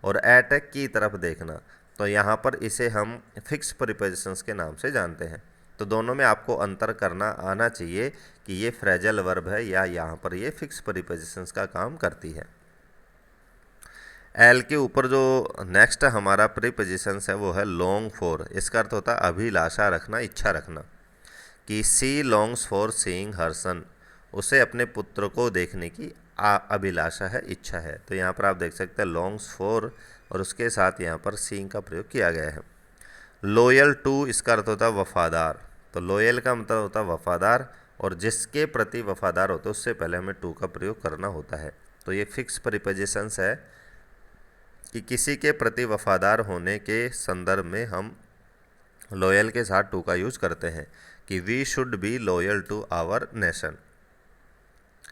और एट की तरफ देखना। तो यहाँ पर इसे हम फिक्स प्रीपोजिशंस के नाम से जानते हैं। तो दोनों में आपको अंतर करना आना चाहिए कि ये फ्रेजल वर्ब है या यहाँ पर ये फिक्स प्रीपोजिशंस का काम करती है। एल के ऊपर जो नेक्स्ट हमारा प्रीपोजिशंस है वो है लॉन्ग फॉर। इसका अर्थ होता है अभिलाषा रखना, इच्छा रखना। कि सी लॉन्ग्स फॉर सीइंग हर सन, उसे अपने पुत्र को देखने की अभिलाषा है, इच्छा है। तो यहाँ पर आप देख सकते हैं लॉन्ग्स फॉर और उसके साथ यहाँ पर सीइंग का प्रयोग किया गया है। लॉयल टू, इसका अर्थ होता है वफादार। तो लॉयल का मतलब होता है वफादार और जिसके प्रति वफादार होता है उससे पहले हमें टू का प्रयोग करना होता है। तो ये फिक्स प्रीपोजिशंस है कि किसी के प्रति वफादार होने के संदर्भ में हम लॉयल के साथ टू का यूज़ करते हैं कि we should be loyal to our nation,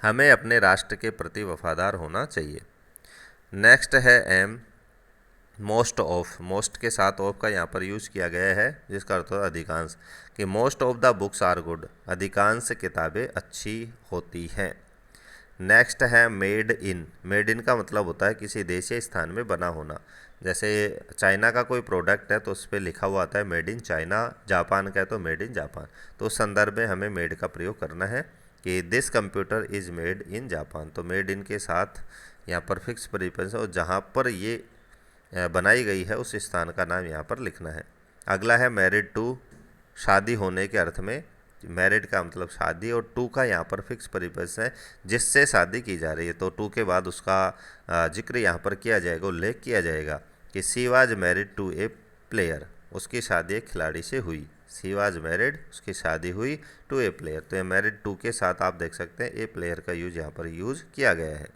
हमें अपने राष्ट्र के प्रति वफादार होना चाहिए। नेक्स्ट है एम, मोस्ट ऑफ। मोस्ट के साथ ऑफ का यहाँ पर यूज़ किया गया है जिसका अर्थ है अधिकांश, कि most of the books are good, अधिकांश किताबें अच्छी होती हैं। नेक्स्ट है मेड इन। मेड इन का मतलब होता है किसी देश या स्थान में बना होना। जैसे चाइना का कोई प्रोडक्ट है तो उस पर लिखा हुआ आता है मेड इन चाइना, जापान का है तो मेड इन जापान। तो उस संदर्भ में हमें मेड का प्रयोग करना है कि this computer is made in Japan. तो मेड इन के साथ यहाँ पर फिक्स प्रीपोजिशन और जहाँ पर ये बनाई गई है उस स्थान का नाम यहाँ पर लिखना है। अगला है मैरिड टू, शादी होने के अर्थ में। मैरिड का मतलब शादी और टू का यहाँ पर फिक्स प्रीपोजिशन है जिससे शादी की जा रही है। तो टू के बाद उसका जिक्र यहाँ पर किया जाएगा, उल्लेख किया जाएगा कि she was married to a player, उसकी शादी एक खिलाड़ी से हुई। सी वाज मैरिड, उसकी शादी हुई, टू ए प्लेयर। तो ये मैरिड टू के साथ आप देख सकते हैं ए प्लेयर का यूज यहाँ पर यूज किया गया है।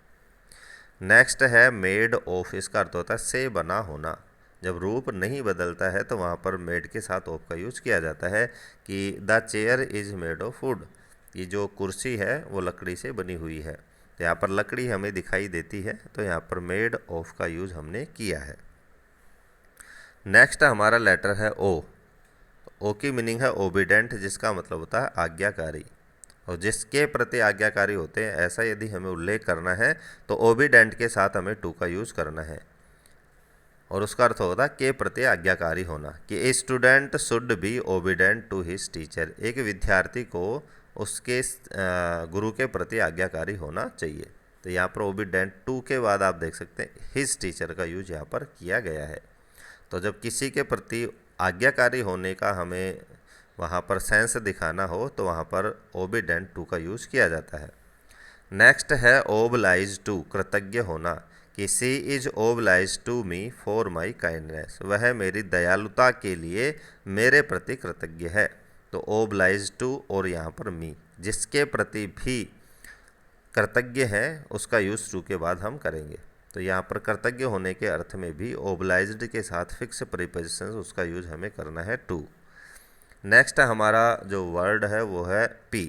नेक्स्ट है मेड ऑफ। इसका अर्थ होता है से बना होना। जब रूप नहीं बदलता है तो वहाँ पर मेड के साथ ऑफ का यूज़ किया जाता है कि the chair is made of would, ये जो कुर्सी है वो लकड़ी से बनी हुई है। तो यहाँ पर लकड़ी हमें दिखाई देती है तो यहाँ पर मेड ऑफ का यूज़ हमने किया है। नेक्स्ट हमारा लेटर है ओ। ओ की मीनिंग है ओबीडेंट, जिसका मतलब होता है आज्ञाकारी, और जिसके प्रति आज्ञाकारी होते हैं ऐसा यदि हमें उल्लेख करना है तो ओबीडेंट के साथ हमें टू का यूज़ करना है। और उसका अर्थ होता है के प्रति आज्ञाकारी होना, कि a student should be obedient to his teacher. एक विद्यार्थी को उसके गुरु के प्रति आज्ञाकारी होना चाहिए। तो यहाँ पर ओबीडेंट टू के बाद आप देख सकते हैं हिज टीचर का यूज यहाँ पर किया गया है। तो जब किसी के प्रति आज्ञाकारी होने का हमें वहाँ पर सेंस दिखाना हो तो वहाँ पर ओबीडेंट टू का यूज़ किया जाता है। नेक्स्ट है ओबलाइज टू, कृतज्ञ होना, कि she is obliged to me for my kindness. वह मेरी दयालुता के लिए मेरे प्रति कृतज्ञ है। तो ओबलाइज टू और यहाँ पर मी, जिसके प्रति भी कृतज्ञ है उसका यूज़ टू के बाद हम करेंगे। तो यहाँ पर कृतज्ञ होने के अर्थ में भी ओबलाइज्ड के साथ फिक्स प्रीपोजिशन उसका यूज हमें करना है टू। नेक्स्ट हमारा जो वर्ड है वो है पी।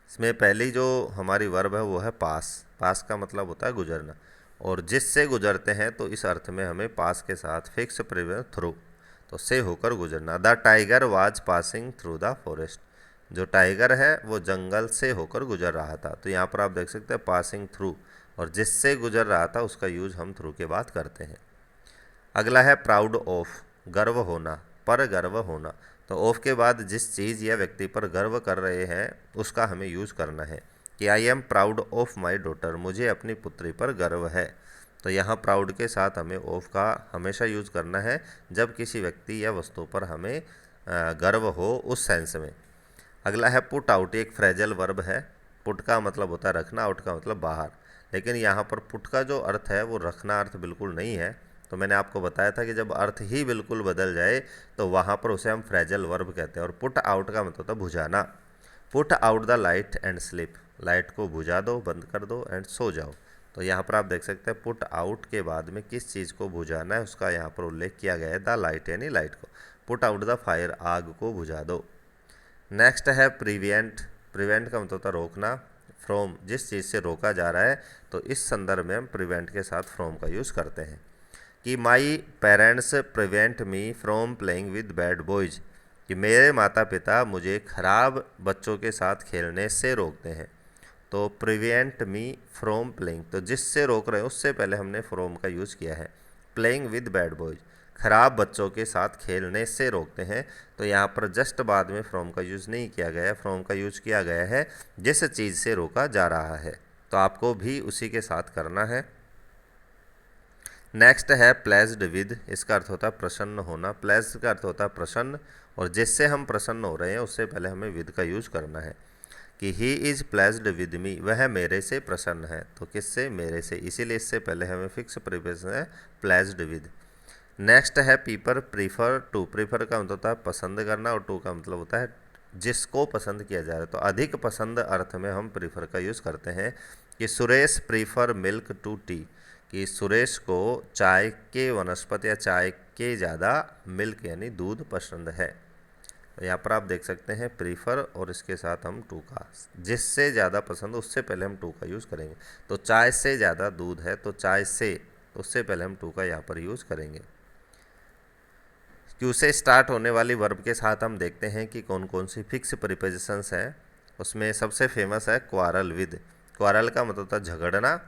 इसमें पहली जो हमारी वर्ब है वो है पास। पास का मतलब होता है गुजरना, और जिससे गुजरते हैं तो इस अर्थ में हमें पास के साथ फिक्स प्रीपोजिशन थ्रू, तो से होकर गुजरना। The tiger was passing through the forest. जो टाइगर है वो जंगल से होकर गुजर रहा था। तो यहाँ पर आप देख सकते हैं पासिंग थ्रू, और जिससे गुजर रहा था उसका यूज हम थ्रू के बाद करते हैं। अगला है प्राउड ऑफ, गर्व होना, पर गर्व होना। तो ऑफ के बाद जिस चीज़ या व्यक्ति पर गर्व कर रहे हैं उसका हमें यूज़ करना है, कि I am proud of my daughter, मुझे अपनी पुत्री पर गर्व है। तो यहाँ प्राउड के साथ हमें ऑफ का हमेशा यूज़ करना है जब किसी व्यक्ति या वस्तु पर हमें गर्व हो, उस सेंस में। अगला है पुट आउट, एक फ्रेजल वर्ब है। पुट का मतलब होता है रखना, आउट का मतलब बाहर, लेकिन यहाँ पर पुट का जो अर्थ है वो रखना अर्थ बिल्कुल नहीं है। तो मैंने आपको बताया था कि जब अर्थ ही बिल्कुल बदल जाए तो वहाँ पर उसे हम फ्रेजल वर्ब कहते हैं। और पुट आउट का मतलब होता है बुझाना। Put out the light and sleep, light को बुझा दो, बंद कर दो एंड सो जाओ। तो यहाँ पर आप देख सकते हैं पुट आउट के बाद में किस चीज़ को बुझाना है उसका यहाँ पर उल्लेख किया गया है, द लाइट, यानी लाइट को। पुट आउट द फायर, आग को बुझा दो। नेक्स्ट है प्रिवेंट। प्रिवेंट का मतलब होता है रोकना, फ्रॉम, जिस चीज़ से रोका जा रहा है। तो इस संदर्भ में हम प्रिवेंट के साथ फ्रॉम का यूज़ करते हैं, कि my parents prevent me from playing with bad boys, कि मेरे माता पिता मुझे खराब बच्चों के साथ खेलने से रोकते हैं। तो प्रिवेंट मी फ्रॉम प्लेइंग, तो जिससे रोक रहे हैं उससे पहले हमने फ्रॉम का यूज़ किया है। प्लेइंग विद बैड बॉयज़, खराब बच्चों के साथ खेलने से रोकते हैं। तो यहाँ पर जस्ट बाद में फ्रॉम का यूज़ नहीं किया गया है, फ्रॉम का यूज़ किया गया है जिस चीज़ से रोका जा रहा है। तो आपको भी उसी के साथ करना है। नेक्स्ट है प्लेज्ड विद, इसका अर्थ होता है प्रसन्न होना। प्लेज्ड का अर्थ होता है प्रसन्न, और जिससे हम प्रसन्न हो रहे हैं उससे पहले हमें विद का यूज़ करना है, कि he is pledged with me, वह मेरे से प्रसन्न है। तो किससे? मेरे से, इसीलिए इससे पहले हमें फिक्स प्रीपोजिशन है प्लेज्ड विद। नेक्स्ट है पीपर प्रीफर टू। प्रीफर का मतलब होता है पसंद करना, और टू का मतलब होता है जिसको पसंद किया जा रहा है। तो अधिक पसंद अर्थ में हम प्रीफर का यूज़ करते हैं, कि Suresh prefer milk to tea, कि सुरेश को चाय के वनस्पति या चाय के ज़्यादा मिल्क यानी दूध पसंद है। तो यहाँ पर आप देख सकते हैं प्रीफर, और इसके साथ हम टू का, जिससे ज़्यादा पसंद उससे पहले हम टू का यूज़ करेंगे। तो चाय से ज़्यादा दूध है, तो चाय से, तो उससे पहले हम टू का यहाँ पर यूज़ करेंगे। क्यू से स्टार्ट होने वाली वर्ब के साथ हम देखते हैं कि कौन कौन सी फिक्स प्रीपोजिशंस हैं। उसमें सबसे फेमस है क्वारल विद। क्वारल का मतलब होता है झगड़ना,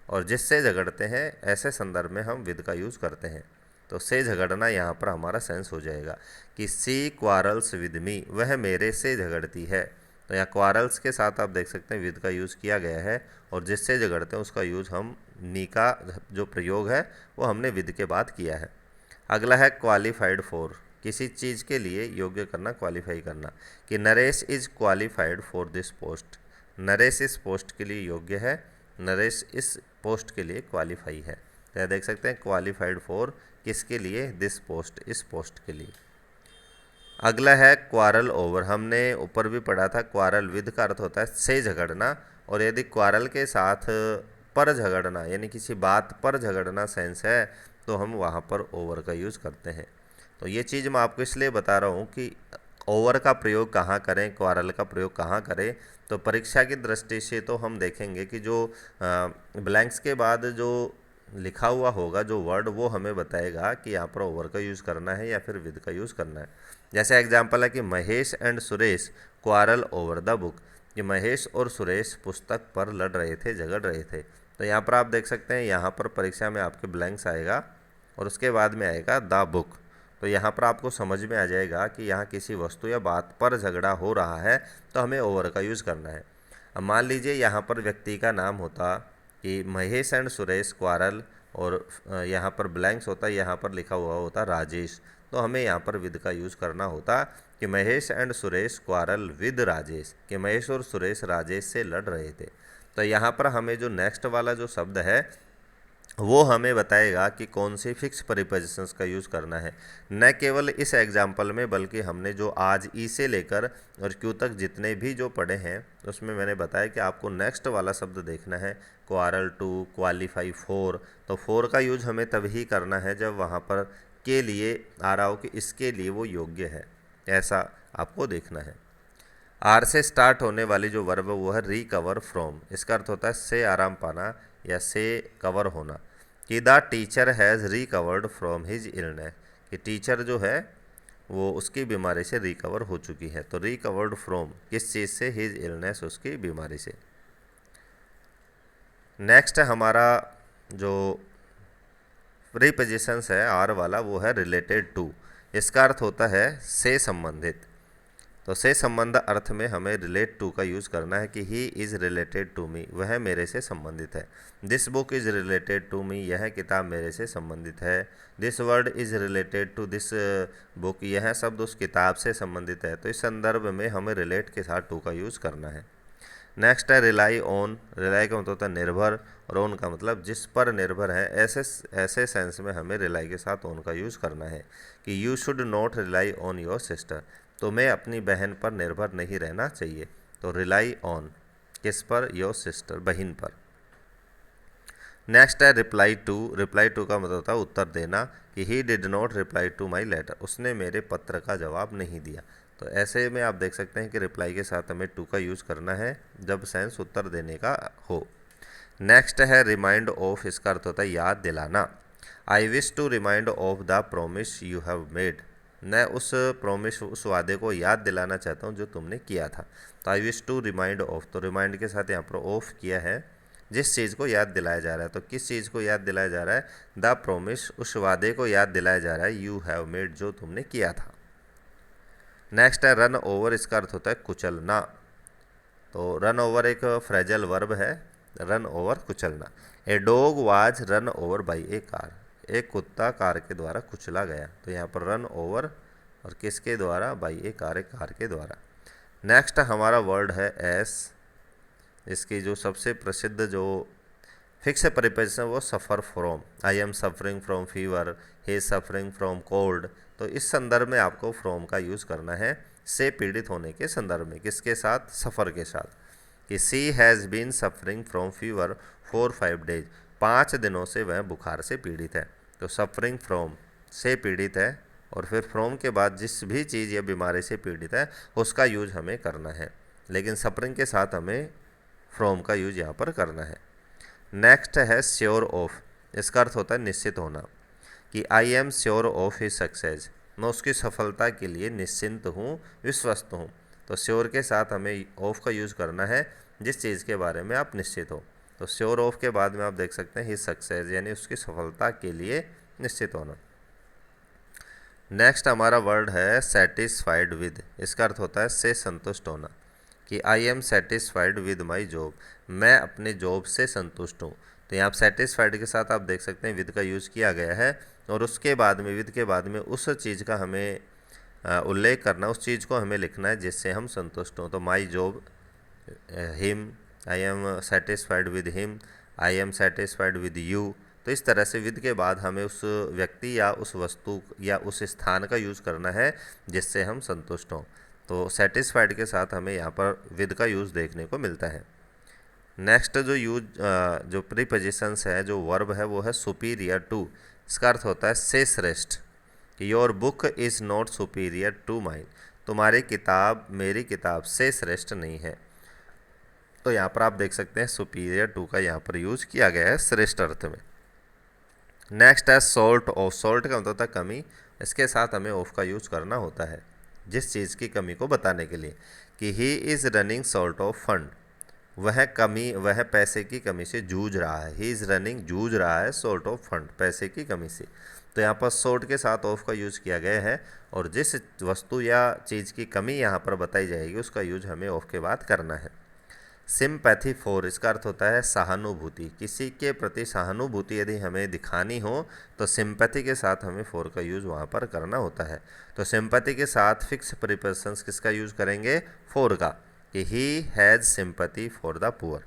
और जिससे झगड़ते हैं ऐसे संदर्भ में हम विद का यूज़ करते हैं। तो से झगड़ना यहाँ पर हमारा सेंस हो जाएगा, कि सी क्वारल्स विद मी, वह मेरे से झगड़ती है। तो यहाँ क्वारल्स के साथ आप देख सकते हैं विद का यूज़ किया गया है, और जिससे झगड़ते हैं उसका यूज़ हम नी का जो प्रयोग है वो हमने विद के बाद किया है। अगला है क्वालिफाइड फॉर, किसी चीज़ के लिए योग्य करना, क्वालिफाई करना, कि Naresh is qualified for this post, Naresh इस पोस्ट के लिए योग्य है, नरेश इस पोस्ट के लिए क्वालिफाई है। तो देख सकते हैं क्वालिफाइड फॉर किसके लिए? दिस पोस्ट, इस पोस्ट के लिए। अगला है क्वारल ओवर। हमने ऊपर भी पढ़ा था क्वारल विद का अर्थ होता है से झगड़ना, और यदि क्वारल के साथ पर झगड़ना यानी किसी बात पर झगड़ना सेंस है तो हम वहाँ पर ओवर का यूज़ करते हैं। तो ये चीज़ मैं आपको इसलिए बता रहा हूँ कि ओवर का प्रयोग कहाँ करें, क्वारल का प्रयोग कहाँ करें। तो परीक्षा की दृष्टि से तो हम देखेंगे कि जो ब्लैंक्स के बाद जो लिखा हुआ होगा जो वर्ड, वो हमें बताएगा कि यहाँ पर ओवर का यूज़ करना है या फिर विद का यूज़ करना है। जैसे एग्जांपल है कि Mahesh and Suresh quarrel over the book, कि महेश और सुरेश पुस्तक पर लड़ रहे थे, झगड़ रहे थे। तो यहाँ पर आप देख सकते हैं, यहाँ पर परीक्षा में आपके ब्लैंक्स आएगा और उसके बाद में आएगा द बुक। तो यहाँ पर आपको समझ में आ जाएगा कि यहाँ किसी वस्तु या बात पर झगड़ा हो रहा है तो हमें ओवर का यूज़ करना है। अब मान लीजिए यहाँ पर व्यक्ति का नाम होता कि महेश एंड सुरेश क्वारल, और यहाँ पर ब्लैंक्स होता, यहाँ पर लिखा हुआ होता राजेश, तो हमें यहाँ पर विद का यूज़ करना होता कि Mahesh and Suresh quarrel with Rajesh, कि महेश और सुरेश राजेश से लड़ रहे थे। तो यहाँ पर हमें जो नेक्स्ट वाला जो शब्द है वो हमें बताएगा कि कौन सी फिक्स प्रीपोजिशंस का यूज़ करना है। न केवल इस एग्जाम्पल में, बल्कि हमने जो आज ई से लेकर और क्यू तक जितने भी जो पढ़े हैं उसमें मैंने बताया कि आपको नेक्स्ट वाला शब्द देखना है, क्वारल टू, क्वालिफाई फॉर। तो फॉर का यूज हमें तभी करना है जब वहाँ पर के लिए आ रहा हो कि इसके लिए वो योग्य है, ऐसा आपको देखना है। आर से स्टार्ट होने वाली जो वर्ब है वो है रिकवर फ्रॉम। इसका अर्थ होता है से आराम पाना या से कवर होना। कि the teacher has recovered from his illness, कि टीचर जो है वो उसकी बीमारी से रिकवर हो चुकी है। तो रिकवर्ड फ्रॉम किस चीज़ से? हिज इलनेस, उसकी बीमारी से। नेक्स्ट हमारा जो प्रीपोजिशंस है आर वाला, वो है रिलेटेड टू। इसका अर्थ होता है से संबंधित। तो से संबंध अर्थ में हमें रिलेट टू का यूज़ करना है कि he is related to me, वह मेरे से संबंधित है। This book is related to me, यह किताब मेरे से संबंधित है। This word is related to this book, यह शब्द उस किताब से संबंधित है। तो इस संदर्भ में हमें रिलेट के साथ टू का यूज़ करना है। नेक्स्ट है रिलाई ऑन। रिलाई का मतलब होता है निर्भर, और ऑन का मतलब जिस पर निर्भर है। ऐसे सेंस में हमें रिलाई के साथ ऑन का यूज़ करना है कि you should not rely on your sister, तुम्हें अपनी बहन पर निर्भर नहीं रहना चाहिए। तो रिलाई ऑन किस पर? योर सिस्टर, बहन पर। नेक्स्ट है रिप्लाई टू। रिप्लाई टू का मतलब होता है उत्तर देना, कि he did not reply to my letter, उसने मेरे पत्र का जवाब नहीं दिया। तो ऐसे में आप देख सकते हैं कि रिप्लाई के साथ हमें टू का यूज़ करना है जब सेंस उत्तर देने का हो। नेक्स्ट है रिमाइंड ऑफ। इसका अर्थ होता है याद दिलाना। I wish to remind of the promise you have made, मैं उस प्रोमिस, उस वादे को याद दिलाना चाहता हूँ जो तुमने किया था। तो I wish to remind of, तो रिमाइंड के साथ यहाँ पर ऑफ किया है, जिस चीज़ को याद दिलाया जा रहा है। तो किस चीज़ को याद दिलाया जा रहा है? द प्रोमिस, उस वादे को याद दिलाया जा रहा है, यू हैव मेड, जो तुमने किया था। नेक्स्ट है रन ओवर। इसका अर्थ होता है कुचलना। तो रन ओवर एक फ्रेजल वर्ब है, रन ओवर कुचलना। A dog was run over by a car, एक कुत्ता कार के द्वारा कुचला गया। तो यहाँ पर रन ओवर और किसके द्वारा? बाई ए कार, एक कार के द्वारा। नेक्स्ट हमारा वर्ड है एस। इसकी जो सबसे प्रसिद्ध जो फिक्स प्रीपोजिशन वो suffer from. I am suffering from fever, he is suffering from cold. तो इस संदर्भ में आपको फ्रॉम का यूज़ करना है से पीड़ित होने के संदर्भ में। किसके साथ? सफ़र के साथ। कि she has been suffering from fever for 5 days, 5 दिनों से वह बुखार से पीड़ित है। तो सफरिंग फ्रॉम से पीड़ित है, और फिर फ्रॉम के बाद जिस भी चीज़ या बीमारी से पीड़ित है उसका यूज हमें करना है, लेकिन सफरिंग के साथ हमें फ्रॉम का यूज यहाँ पर करना है। नेक्स्ट है श्योर ऑफ। इसका अर्थ होता है निश्चित होना, कि I am sure of his success, मैं उसकी सफलता के लिए निश्चिंत हूँ, विश्वस्त हूँ। तो श्योर के साथ हमें ऑफ का यूज़ करना है जिस चीज़ के बारे में आप निश्चित हो। तो श्योर ऑफ के बाद में आप देख सकते हैं हिज सक्सेस, यानी उसकी सफलता के लिए निश्चित होना। नेक्स्ट हमारा वर्ड है सेटिस्फाइड विद। इसका अर्थ होता है से संतुष्ट होना, कि I am satisfied with my job, मैं अपने जॉब से संतुष्ट हूँ। तो यहाँ सेटिस्फाइड के साथ आप देख सकते हैं विद का यूज़ किया गया है, और उसके बाद में विद के बाद में उस चीज़ का हमें उल्लेख करना, उस चीज़ को हमें लिखना है जिससे हम संतुष्ट हों। तो my job, him, I am satisfied with him, I am satisfied with you. तो इस तरह से विद के बाद हमें उस व्यक्ति या उस वस्तु या उस स्थान का यूज़ करना है जिससे हम संतुष्ट हों। तो सेटिस्फाइड के साथ हमें यहाँ पर विद का यूज़ देखने को मिलता है। नेक्स्ट जो जो प्रीपोजिशंस है, जो वर्ब है, वो है सुपीरियर टू। इसका अर्थ होता है से श्रेष्ठ, कि your book is not superior to mine, तुम्हारी किताब मेरी किताब से श्रेष्ठ नहीं है। तो यहाँ पर आप देख सकते हैं सुपीरियर टू का यहाँ पर यूज़ किया गया है श्रेष्ठ अर्थ में। नेक्स्ट है सॉल्ट ऑफ। सॉल्ट का मतलब होता है कमी, इसके साथ हमें ऑफ का यूज करना होता है जिस चीज़ की कमी को बताने के लिए, कि he is running salt of fund, वह पैसे की कमी से जूझ रहा है। ही इज़ रनिंग, जूझ रहा है, सॉर्ट ऑफ फंड, पैसे की कमी से। तो यहाँ पर सॉर्ट के साथ ऑफ का यूज किया गया है, और जिस वस्तु या चीज़ की कमी यहाँ पर बताई जाएगी उसका यूज हमें ऑफ के बाद करना है। सिंपैथी फॉर, इसका अर्थ होता है सहानुभूति। किसी के प्रति सहानुभूति यदि हमें दिखानी हो तो सिंपैथी के साथ हमें फॉर का यूज़ वहाँ पर करना होता है। तो सिंपैथी के साथ फिक्स प्रीपोजिशंस किसका यूज़ करेंगे? फॉर का, कि he has sympathy for the poor,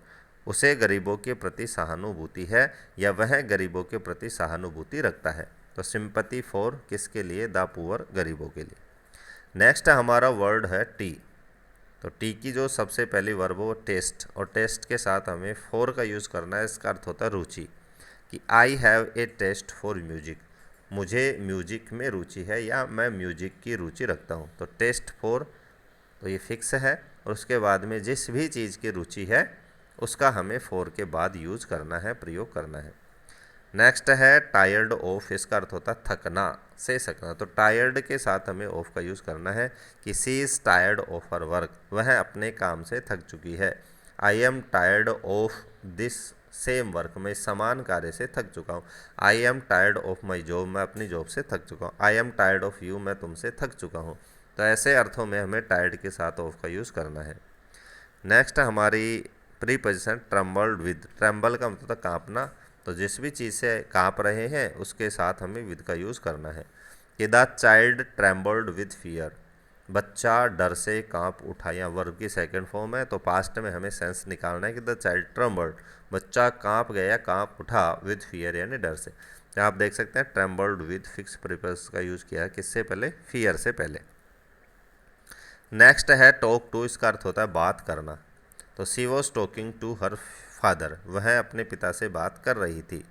उसे गरीबों के प्रति सहानुभूति है या वह गरीबों के प्रति सहानुभूति रखता है। तो सिंपैथी फॉर किसके लिए? द पुअर, गरीबों के लिए। नेक्स्ट हमारा वर्ड है टी। तो टी की जो सबसे पहली वर्ब वो टेस्ट, और टेस्ट के साथ हमें फॉर का यूज़ करना है। इसका अर्थ होता है रुचि, कि I have a taste for music, मुझे म्यूजिक में रुचि है या मैं म्यूजिक की रुचि रखता हूँ। तो टेस्ट फॉर, तो ये फिक्स है, और उसके बाद में जिस भी चीज़ की रुचि है उसका हमें फॉर के बाद यूज़ करना है, प्रयोग करना है। नेक्स्ट है टायर्ड ऑफ, इसका अर्थ होता है थकना से सकना। तो टायर्ड के साथ हमें ऑफ का यूज़ करना है कि she is tired of her work, वह अपने काम से थक चुकी है। I am tired of this same work, मैं समान कार्य से थक चुका हूँ। I am tired of my job, मैं अपनी जॉब से थक चुका हूँ। I am tired of you, मैं तुमसे थक चुका हूँ। तो ऐसे अर्थों में हमें टायर्ड के साथ ऑफ का यूज़ करना है। नेक्स्ट हमारी प्रीपोजिशन ट्रम्बल्ड विद। ट्रम्बल का मतलब कांपना, तो जिस भी चीज़ से कांप रहे हैं उसके साथ हमें विद का यूज़ करना है। कि the child trembled with fear, बच्चा डर से कांप उठा, या वर्ब की सेकंड फॉर्म है तो पास्ट में हमें सेंस निकालना है कि द चाइल्ड ट्रम्बल्ड, बच्चा कांप गया, कांप उठा, विद फियर यानी डर से। तो आप देख सकते हैं ट्रम्बल्ड विद फिक्स प्रीपोजिशन का यूज़ किया है, किससे पहले? फियर से पहले। नेक्स्ट है टॉक टू, इसका अर्थ होता है बात करना। तो she was talking to her father, वह अपने पिता से बात कर रही थी।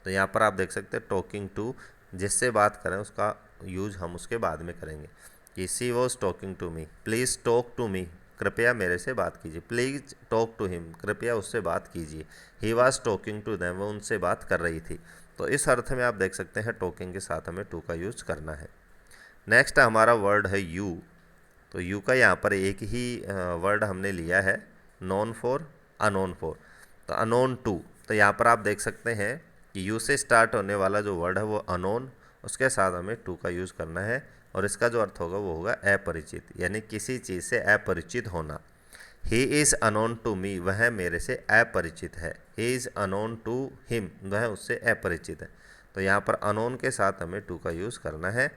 तो यहाँ पर आप देख सकते हैं टॉकिंग टू, जिससे बात करें उसका यूज हम उसके बाद में करेंगे। कि she was talking to me, please talk to me, कृपया मेरे से बात कीजिए। प्लीज़ टॉक टू हिम, कृपया उससे बात कीजिए। He was talking to them, वो उनसे बात कर रही थी। तो इस अर्थ में आप देख सकते हैं टॉकिंग के साथ हमें टू का यूज करना है। नेक्स्ट हमारा वर्ड है यू। तो यू का यहाँ पर एक ही वर्ड हमने लिया है, नॉन फॉर, अनोन फॉर। तो अनोन टू, तो यहाँ पर आप देख सकते हैं कि यू से स्टार्ट होने वाला जो वर्ड है वो अनोन, उसके साथ हमें टू का यूज़ करना है, और इसका जो अर्थ होगा वो होगा अपरिचित, यानी किसी चीज़ से अपरिचित होना। He is unknown to me, वह मेरे से अपरिचित है। He is unknown to him, वह उससे अपरिचित है। तो यहाँ पर अनोन के साथ हमें टू का यूज़ करना है।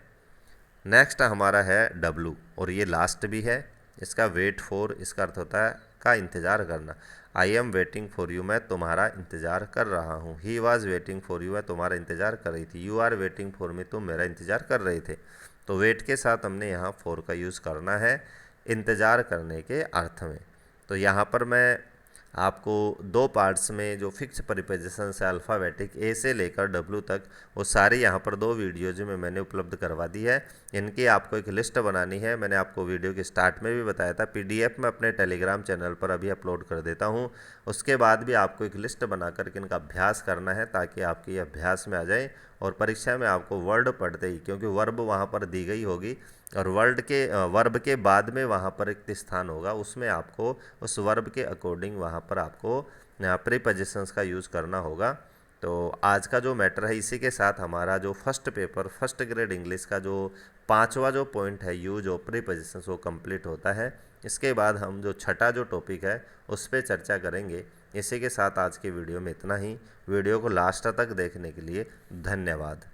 नेक्स्ट हमारा है डब्लू, और ये लास्ट भी है। इसका वेट फॉर, इसका अर्थ होता है का इंतज़ार करना। I am waiting for you, मैं तुम्हारा इंतज़ार कर रहा हूँ। He was waiting for you, मैं तुम्हारा इंतज़ार कर रही थी। You are waiting for me, तुम मेरा इंतज़ार कर रहे थे। तो वेट के साथ हमने यहाँ फॉर का यूज़ करना है इंतज़ार करने के अर्थ में। तो यहाँ पर मैं आपको दो पार्ट्स में जो फिक्स प्रीपोजिशन है अल्फ़ाबेटिक ए से लेकर डब्ल्यू तक, वो सारी यहाँ पर दो वीडियोज में मैंने उपलब्ध करवा दी है। इनकी आपको एक लिस्ट बनानी है, मैंने आपको वीडियो के स्टार्ट में भी बताया था। पीडीएफ में अपने टेलीग्राम चैनल पर अभी अपलोड कर देता हूँ। उसके बाद भी आपको एक लिस्ट बना करके इनका अभ्यास करना है, ताकि आपकी अभ्यास में आ जाए और परीक्षा में आपको वर्ड पढ़ते ही, क्योंकि वर्ब वहाँ पर दी गई होगी और वर्ब के बाद में वहाँ पर एक स्थान होगा, उसमें आपको उस वर्ब के अकॉर्डिंग वहाँ पर आपको प्रीपोजिशंस का यूज़ करना होगा। तो आज का जो मैटर है इसी के साथ हमारा जो first paper first grade English का जो 5वां जो पॉइंट है यूज ऑफ प्रीपोजिशंस वो कंप्लीट होता है। इसके बाद हम जो छठा जो टॉपिक है उस पर चर्चा करेंगे। इसी के साथ आज की वीडियो में इतना ही। वीडियो को लास्ट तक देखने के लिए धन्यवाद।